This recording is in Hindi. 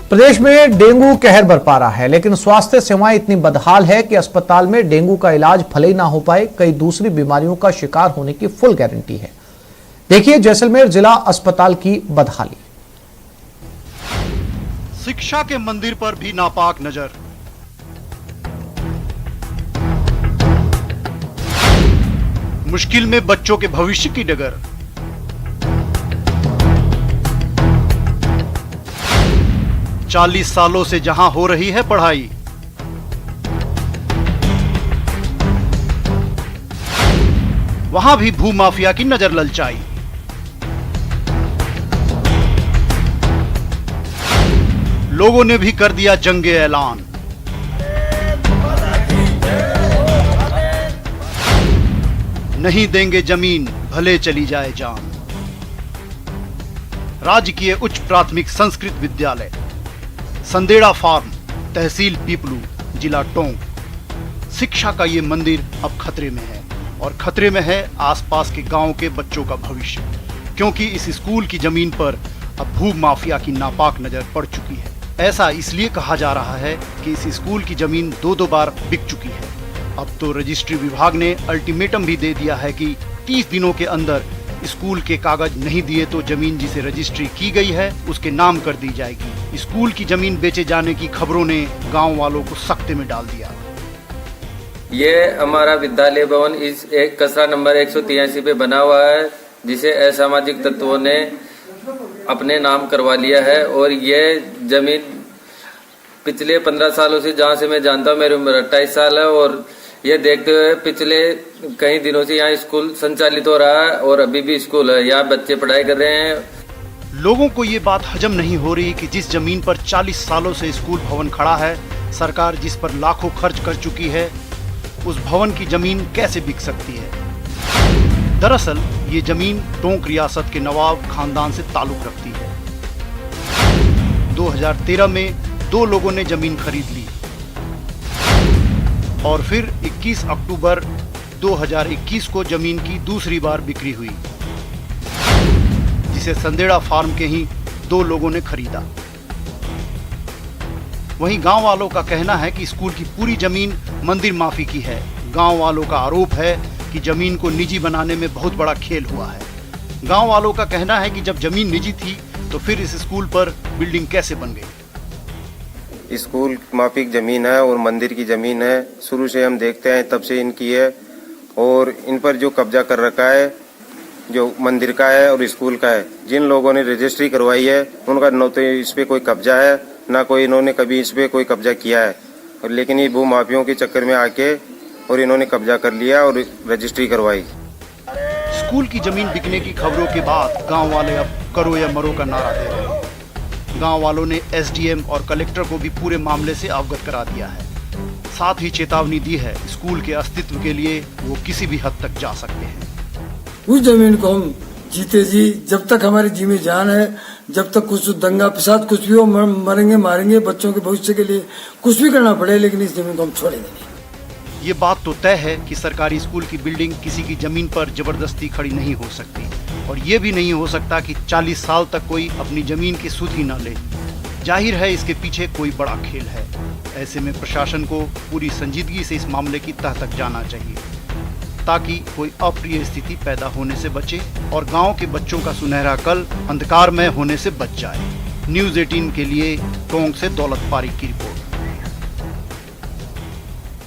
प्रदेश में डेंगू कहर बरपा रहा है, लेकिन स्वास्थ्य सेवाएं इतनी बदहाल है कि अस्पताल में डेंगू का इलाज भले ही ना हो पाए, कई दूसरी बीमारियों का शिकार होने की फुल गारंटी है। देखिए जैसलमेर जिला अस्पताल की बदहाली। शिक्षा के मंदिर पर भी नापाक नजर। मुश्किल में बच्चों के भविष्य की डगर। चालीस सालों से जहां हो रही है पढ़ाई, वहां भी भूमाफिया की नजर ललचाई। लोगों ने भी कर दिया जंगे ऐलान। नहीं देंगे जमीन भले चली जाए जान। राजकीय उच्च प्राथमिक संस्कृत विद्यालय संदेड़ा फार्म, तहसील पीपलू, जिला टोंक। शिक्षा का ये मंदिर अब खतरे में है, और खतरे में है आसपास के गांव के बच्चों का भविष्य, क्योंकि इस स्कूल की जमीन पर अब भू माफिया की नापाक नजर पड़ चुकी है। ऐसा इसलिए कहा जा रहा है कि इस स्कूल की जमीन दो बार बिक चुकी है। अब तो रजिस्ट्री विभाग ने अल्टीमेटम भी दे दिया है कि 30 दिनों के अंदर स्कूल के कागज नहीं दिए तो जमीन जिसे रजिस्ट्री की गई है उसके नाम कर दी जाएगी। स्कूल की जमीन बेचे जाने की खबरों ने गांव वालों को सख्ते में डाल दिया। ये हमारा विद्यालय भवन इस एक कचरा नंबर 183 पे बना हुआ है, जिसे असामाजिक तत्वों ने अपने नाम करवा लिया है। और ये जमीन पिछले 15 सालों से, जहाँ से मैं जानता हूँ, मेरी उम्र 28 साल है, और ये देखते हुए पिछले कई दिनों से यहाँ स्कूल संचालित हो रहा है और अभी भी स्कूल है, यहाँ बच्चे पढ़ाई कर रहे हैं। लोगों को ये बात हजम नहीं हो रही कि जिस जमीन पर 40 सालों से स्कूल भवन खड़ा है, सरकार जिस पर लाखों खर्च कर चुकी है, उस भवन की जमीन कैसे बिक सकती है। दरअसल ये जमीन टोंक रियासत के नवाब खानदान से ताल्लुक रखती है। 2013 में 2 लोगों ने जमीन खरीद ली और फिर 21 अक्टूबर 2021 को जमीन की दूसरी बार बिक्री हुई, जिसे संदेड़ा फार्म के ही 2 लोगों ने खरीदा। वहीं गांव वालों का कहना है कि स्कूल की पूरी जमीन मंदिर माफी की है। गांव वालों का आरोप है कि जमीन को निजी बनाने में बहुत बड़ा खेल हुआ है। गांव वालों का कहना है कि जब जमीन निजी थी तो फिर इस स्कूल पर बिल्डिंग कैसे बन गई। स्कूल माफिक जमीन है और मंदिर की जमीन है, शुरू से हम देखते हैं तब से इनकी है। और इन पर जो कब्जा कर रखा है, जो मंदिर का है और स्कूल का है, जिन लोगों ने रजिस्ट्री करवाई है उनका न तो इस पे कोई कब्जा है, ना कोई इन्होंने कभी इस पे कोई कब्जा किया है। और लेकिन ये भू माफियों के चक्कर में आके और इन्होंने कब्जा कर लिया और रजिस्ट्री करवाई। स्कूल की जमीन बिकने की खबरों के बाद गांव वाले अब करो या मरो का नारा दे रहे हैं। गांव वालों ने एसडीएम और कलेक्टर को भी पूरे मामले से अवगत करा दिया है। साथ ही चेतावनी दी है, स्कूल के अस्तित्व के लिए वो किसी भी हद तक जा सकते हैं। उस जमीन को हम जीते जी, जब तक हमारी जी में जान है, जब तक कुछ दंगा फसाद कुछ भी हो, मरेंगे मारेंगे, बच्चों के भविष्य के लिए कुछ भी करना पड़े, लेकिन इस जमीन को हम छोड़ेंगे नहीं। ये बात तो तय है कि सरकारी स्कूल की बिल्डिंग किसी की जमीन पर जबरदस्ती खड़ी नहीं हो सकती, और ये भी नहीं हो सकता कि 40 साल तक कोई अपनी जमीन की सुध ही न ले। जाहिर है इसके पीछे कोई बड़ा खेल है। ऐसे में प्रशासन को पूरी संजीदगी से इस मामले की तह तक जाना चाहिए, ताकि कोई अप्रिय स्थिति पैदा होने से बचे और गांव के बच्चों का सुनहरा कल अंधकारमय होने से बच जाए। न्यूज़ 18 के लिए टोंक से दौलत पारिक की रिपोर्ट।